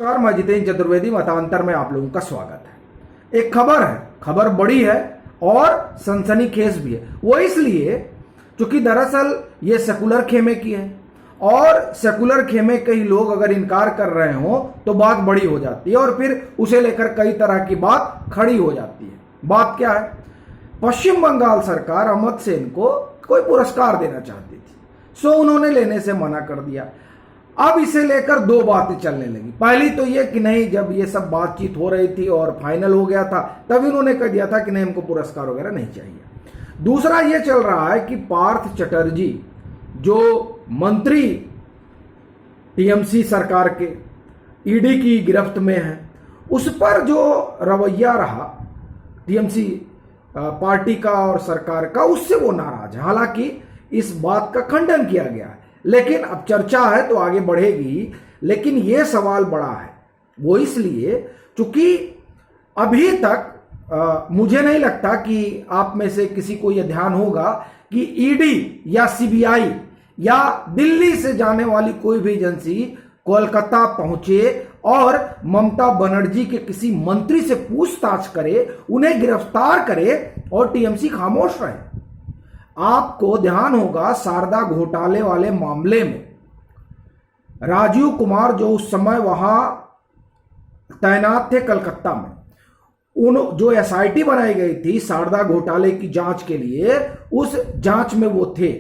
नमस्कार, मैं जितेंद्र चतुर्वेदी। मतांतर में आप लोगों का स्वागत है। एक खबर है, खबर बड़ी है और सनसनीखेज भी है। वो इसलिए क्योंकि दरअसल ये सेकुलर खेमे की है और सेकुलर खेमे के ही लोग अगर इनकार कर रहे हो तो बात बड़ी हो जाती है और फिर उसे लेकर कई तरह की बात खड़ी हो जाती है। बात क्या है? पश्चिम बंगाल सरकार अहमद सेन को कोई पुरस्कार देना चाहती थी, सो उन्होंने लेने से मना कर दिया। अब इसे लेकर दो बातें चलने लगी। पहली तो ये कि नहीं, जब ये सब बातचीत हो रही थी और फाइनल हो गया था तब इन्होंने कह दिया था कि नहीं, हमको पुरस्कार वगैरह नहीं चाहिए। दूसरा ये चल रहा है कि पार्थ चटर्जी जो मंत्री टीएमसी सरकार के ईडी की गिरफ्त में है, उस पर जो रवैया रहा टीएमसी पार्टी का और सरकार का, उससे वो नाराज है। हालांकि इस बात का खंडन किया गया है, लेकिन अब चर्चा है तो आगे बढ़ेगी। लेकिन यह सवाल बड़ा है, वो इसलिए क्योंकि अभी तक मुझे नहीं लगता कि आप में से किसी को यह ध्यान होगा कि ईडी या सीबीआई या दिल्ली से जाने वाली कोई भी एजेंसी कोलकाता पहुंचे और ममता बनर्जी के किसी मंत्री से पूछताछ करे, उन्हें गिरफ्तार करे और टीएमसी खामोश रहे। आपको ध्यान होगा शारदा घोटाले वाले मामले में राजीव कुमार जो उस समय वहां तैनात थे कलकत्ता में, उन जो एसआईटी बनाई गई थी शारदा घोटाले की जांच के लिए, उस जांच में वो थे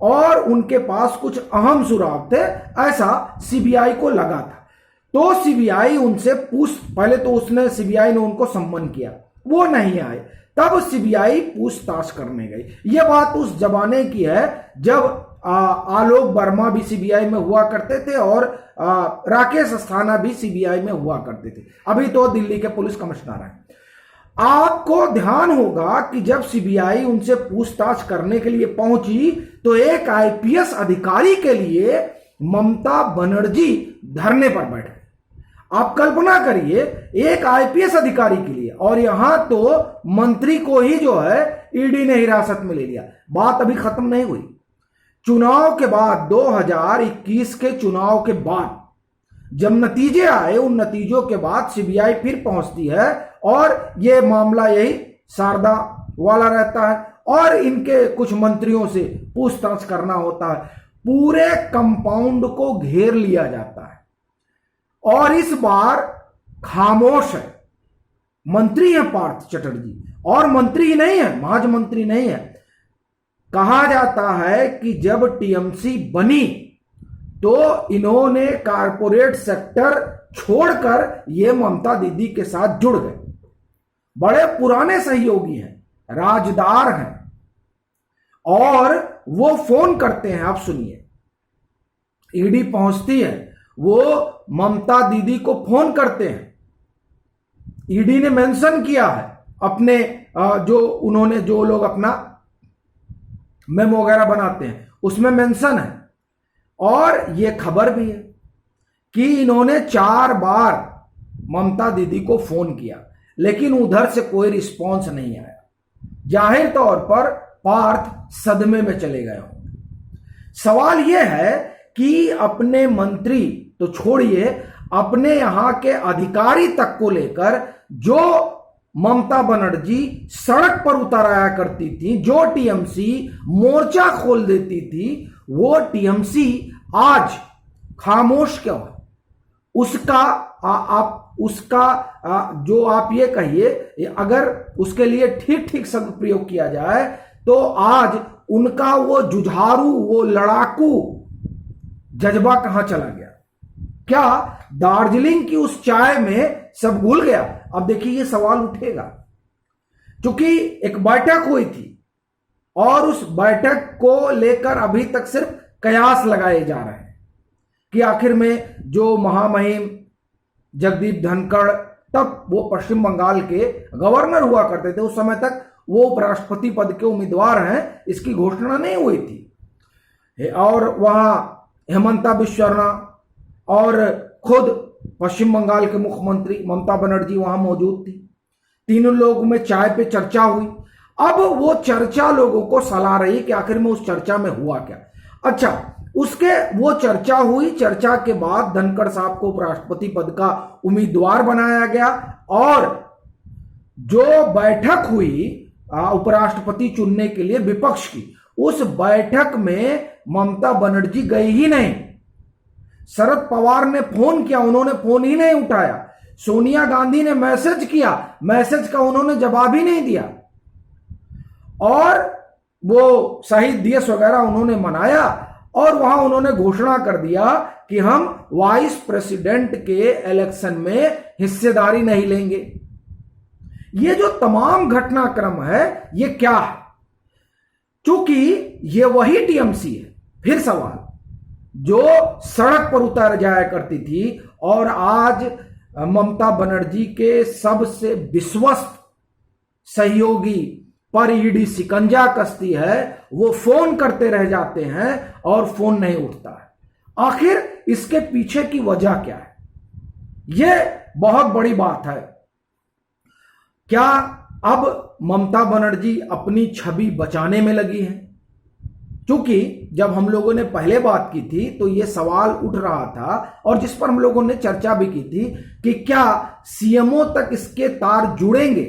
और उनके पास कुछ अहम सुराग थे, ऐसा सीबीआई को लगा था। तो सीबीआई उनसे पहले तो उसने सीबीआई ने उनको सम्मन किया, वो नहीं आए, तब सीबीआई पूछताछ करने गई। यह बात उस जमाने की है जब आलोक वर्मा भी सीबीआई में हुआ करते थे और राकेश अस्थाना भी सीबीआई में हुआ करते थे। अभी तो दिल्ली के पुलिस कमिश्नर हैं। आपको ध्यान होगा कि जब सीबीआई उनसे पूछताछ करने के लिए पहुंची तो एक आईपीएस अधिकारी के लिए ममता बनर्जी धरने पर बैठे। आप कल्पना करिए, एक आईपीएस अधिकारी के लिए, और यहां तो मंत्री को ही जो है ईडी ने हिरासत में ले लिया। बात अभी खत्म नहीं हुई। चुनाव के बाद 2021 के चुनाव के बाद जब नतीजे आए, उन नतीजों के बाद सीबीआई फिर पहुंचती है और यह मामला यही शारदा वाला रहता है और इनके कुछ मंत्रियों से पूछताछ करना होता है। पूरे कंपाउंड को घेर लिया जाता है और इस बार खामोश है। मंत्री है पार्थ चटर्जी, और मंत्री ही नहीं है, महज मंत्री नहीं है। कहा जाता है कि जब टीएमसी बनी तो इन्होंने कारपोरेट सेक्टर छोड़कर ये ममता दीदी के साथ जुड़ गए। बड़े पुराने सहयोगी हैं, राजदार हैं, और वो फोन करते हैं। आप सुनिए, ईडी पहुंचती है, वो ममता दीदी को फोन करते हैं। ईडी ने मेंशन किया है अपने जो उन्होंने, जो लोग अपना मेमो वगैरह बनाते हैं उसमें मेंशन है, और ये खबर भी है कि इन्होंने 4 बार ममता दीदी को फोन किया, लेकिन उधर से कोई रिस्पॉन्स नहीं आया। जाहिर तौर पर पार्थ सदमे में चले गए होंगे। सवाल यह है कि अपने मंत्री तो छोड़िए, अपने यहां के अधिकारी तक को लेकर जो ममता बनर्जी सड़क पर उतर आया करती थी, जो टीएमसी मोर्चा खोल देती थी, वो टीएमसी आज खामोश क्यों है? जो आप ये कहिए, अगर उसके लिए ठीक शब्द प्रयोग किया जाए तो आज उनका वो जुझारू, वो लड़ाकू जज्बा कहां चला गया? क्या दार्जिलिंग की उस चाय में सब भूल गया? अब देखिए, ये सवाल उठेगा क्योंकि एक बैठक हुई थी और उस बैठक को लेकर अभी तक सिर्फ कयास लगाए जा रहे हैं कि आखिर में जो महामहिम जगदीप धनखड़, तब वो पश्चिम बंगाल के गवर्नर हुआ करते थे, उस समय तक वो उपराष्ट्रपति पद के उम्मीदवार हैं, इसकी घोषणा नहीं हुई थी। और वहां हेमंता बिस्वा शर्मा और खुद पश्चिम बंगाल के मुख्यमंत्री ममता बनर्जी वहां मौजूद थी। तीनों लोगों में चाय पे चर्चा हुई। अब वो चर्चा लोगों को सलाह रही कि आखिर में उस चर्चा में हुआ क्या। अच्छा, उसके वो चर्चा हुई, चर्चा के बाद धनखड़ साहब को उपराष्ट्रपति पद का उम्मीदवार बनाया गया और जो बैठक हुई उपराष्ट्रपति चुनने के लिए विपक्ष की, उस बैठक में ममता बनर्जी गई ही नहीं। शरद पवार ने फोन किया, उन्होंने फोन ही नहीं उठाया। सोनिया गांधी ने मैसेज किया, मैसेज का उन्होंने जवाब ही नहीं दिया। और वो शहीद दिवस वगैरह उन्होंने मनाया और वहां उन्होंने घोषणा कर दिया कि हम वाइस प्रेसिडेंट के इलेक्शन में हिस्सेदारी नहीं लेंगे। ये जो तमाम घटनाक्रम है ये क्या है? चूंकि ये वही टीएमसी है, फिर सवाल, जो सड़क पर उतर जाया करती थी और आज ममता बनर्जी के सबसे विश्वस्त सहयोगी पर ईडी शिकंजा कसती है, वो फोन करते रह जाते हैं और फोन नहीं उठता है। आखिर इसके पीछे की वजह क्या है? यह बहुत बड़ी बात है। क्या अब ममता बनर्जी अपनी छवि बचाने में लगी है? क्योंकि जब हम लोगों ने पहले बात की थी तो यह सवाल उठ रहा था और जिस पर हम लोगों ने चर्चा भी की थी कि क्या सीएमओ तक इसके तार जुड़ेंगे।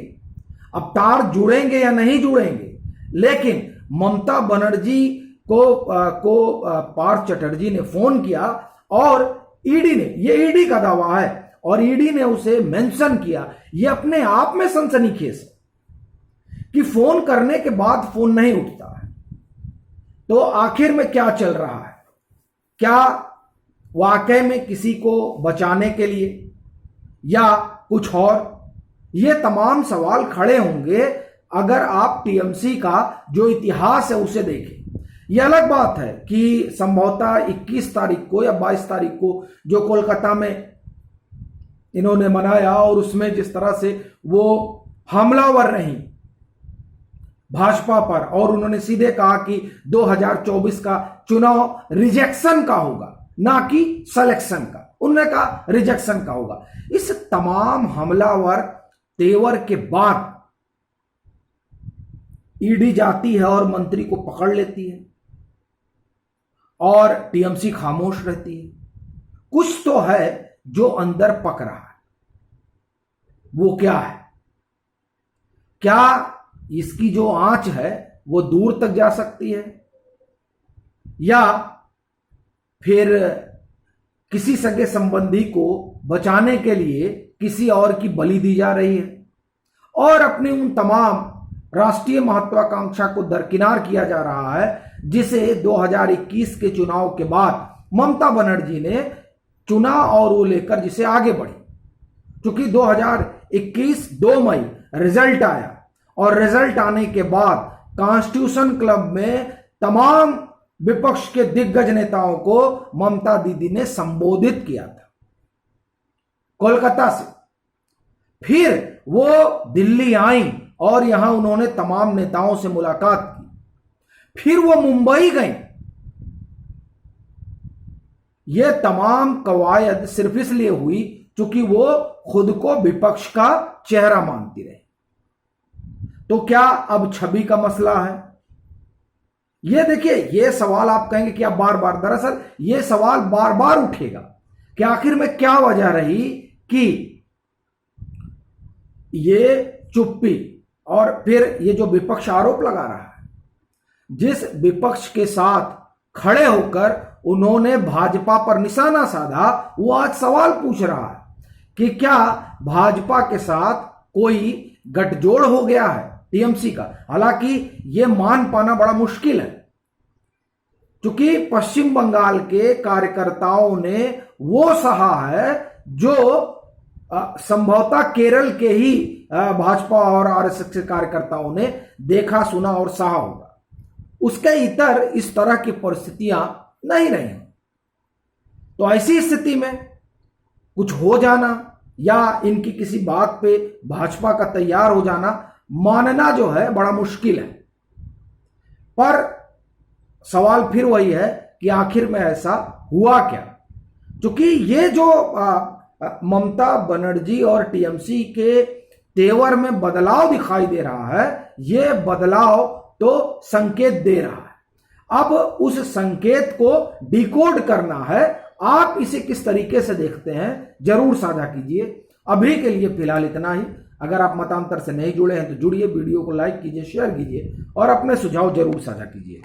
अब तार जुड़ेंगे या नहीं जुड़ेंगे, लेकिन ममता बनर्जी को पार्थ चटर्जी ने फोन किया और ईडी ने, ये ईडी का दावा है और ईडी ने उसे मेंशन किया। ये अपने आप में सनसनीखेज है कि फोन करने के बाद फोन नहीं उठता है। तो आखिर में क्या चल रहा है? क्या वाकई में किसी को बचाने के लिए या कुछ और? ये तमाम सवाल खड़े होंगे अगर आप टीएमसी का जो इतिहास है उसे देखें। यह अलग बात है कि संभवतः 21 तारीख को या 22 तारीख को जो कोलकाता में इन्होंने मनाया और उसमें जिस तरह से वो हमलावर रही भाजपा पर और उन्होंने सीधे कहा कि 2024 का चुनाव रिजेक्शन का होगा, ना कि सिलेक्शन का। उन्होंने कहा रिजेक्शन का होगा। इस तमाम हमलावर तेवर के बाद ईडी जाती है और मंत्री को पकड़ लेती है और टीएमसी खामोश रहती है। कुछ तो है जो अंदर पक रहा है। वो क्या है? क्या इसकी जो आंच है वो दूर तक जा सकती है या फिर किसी सगे संबंधी को बचाने के लिए किसी और की बलि दी जा रही है और अपनी उन तमाम राष्ट्रीय महत्वाकांक्षा को दरकिनार किया जा रहा है जिसे 2021 के चुनाव के बाद ममता बनर्जी ने चुना और वो लेकर जिसे आगे बढ़ी। क्योंकि 2021 2 मई रिजल्ट आया और रिजल्ट आने के बाद कॉन्स्टिट्यूशन क्लब में तमाम विपक्ष के दिग्गज नेताओं को ममता दीदी ने संबोधित किया था कोलकाता से। फिर वो दिल्ली आई और यहां उन्होंने तमाम नेताओं से मुलाकात की। फिर वो मुंबई गई। ये तमाम कवायद सिर्फ इसलिए हुई क्योंकि वो खुद को विपक्ष का चेहरा मानती रही। तो क्या अब छवि का मसला है? ये देखिए, ये सवाल आप कहेंगे कि आप बार बार, दरअसल ये सवाल बार बार उठेगा कि आखिर में क्या वजह रही कि ये चुप्पी। और फिर ये जो विपक्ष आरोप लगा रहा है, जिस विपक्ष के साथ खड़े होकर उन्होंने भाजपा पर निशाना साधा, वो आज सवाल पूछ रहा है कि क्या भाजपा के साथ कोई गठजोड़ हो गया है टीएमसी का। हालांकि यह मान पाना बड़ा मुश्किल है क्योंकि पश्चिम बंगाल के कार्यकर्ताओं ने वो सहा है जो संभवतः केरल के ही भाजपा और आरएसएस के कार्यकर्ताओं ने देखा, सुना और सहा होगा। उसके इतर इस तरह की परिस्थितियां नहीं रही। तो ऐसी स्थिति में कुछ हो जाना या इनकी किसी बात पे भाजपा का तैयार हो जाना मानना जो है बड़ा मुश्किल है। पर सवाल फिर वही है कि आखिर में ऐसा हुआ क्या? क्योंकि ये जो ममता बनर्जी और टीएमसी के तेवर में बदलाव दिखाई दे रहा है, ये बदलाव तो संकेत दे रहा है। अब उस संकेत को डिकोड करना है। आप इसे किस तरीके से देखते हैं जरूर साझा कीजिए। अभी के लिए फिलहाल इतना ही। अगर आप मतांतर से नहीं जुड़े हैं तो जुड़िए, वीडियो को लाइक कीजिए, शेयर कीजिए और अपने सुझाव जरूर साझा कीजिए।